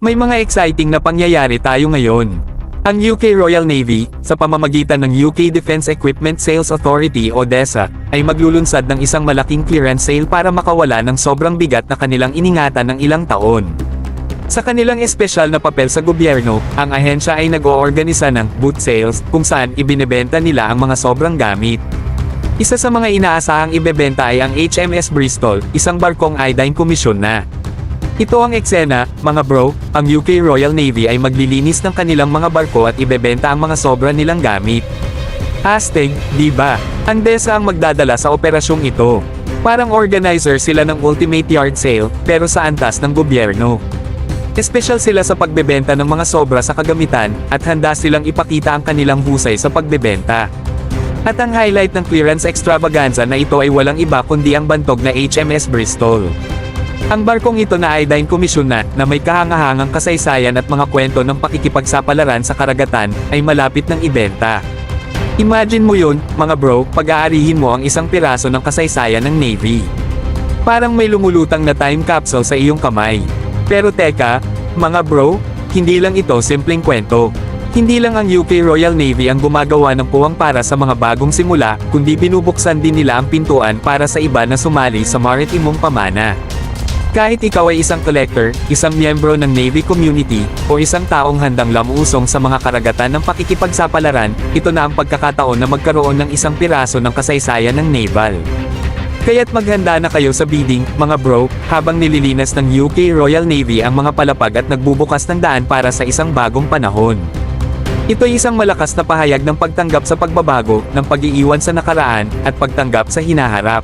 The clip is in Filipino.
May mga exciting na pangyayari tayo ngayon. Ang UK Royal Navy, sa pamamagitan ng UK Defence Equipment Sales Authority o DESA, ay maglulunsad ng isang malaking clearance sale para makawala ng sobrang bigat na kanilang iningatan ng ilang taon. Sa kanilang espesyal na papel sa gobyerno, ang ahensya ay nag-oorganisa ng boot sales, kung saan ibinebenta nila ang mga sobrang gamit. Isa sa mga inaasahang ibebenta ay ang HMS Bristol, isang barkong iodine komisyon na. Ito ang eksena, mga bro, ang UK Royal Navy ay maglilinis ng kanilang mga barko at ibebenta ang mga sobra nilang gamit. Hashtag, diba? Ang DESA ang magdadala sa operasyong ito. Parang organizer sila ng ultimate yard sale, pero sa antas ng gobyerno. Espesyal sila sa pagbebenta ng mga sobra sa kagamitan, at handa silang ipakita ang kanilang husay sa pagbebenta. At ang highlight ng clearance extravaganza na ito ay walang iba kundi ang bantog na HMS Bristol. Ang barkong ito na iodine komisyon na may kahangahangang kasaysayan at mga kwento ng pakikipagsapalaran sa karagatan, ay malapit ng ibenta. Imagine mo yun, mga bro, pag-aarihin mo ang isang piraso ng kasaysayan ng Navy. Parang may lumulutang na time capsule sa iyong kamay. Pero teka, mga bro, hindi lang ito simpleng kwento. Hindi lang ang UK Royal Navy ang gumagawa ng puwang para sa mga bagong simula, kundi binubuksan din nila ang pintuan para sa iba na sumali sa maritimong pamana. Kahit ikaw ay isang collector, isang miyembro ng Navy community, o isang taong handang lamusong sa mga karagatan ng pakikipagsapalaran, ito na ang pagkakataon na magkaroon ng isang piraso ng kasaysayan ng naval. Kaya't maghanda na kayo sa bidding, mga bro, habang nililinas ng UK Royal Navy ang mga palapag at nagbubukas ng daan para sa isang bagong panahon. Ito ay isang malakas na pahayag ng pagtanggap sa pagbabago, ng pag-iiwan sa nakaraan, at pagtanggap sa hinaharap.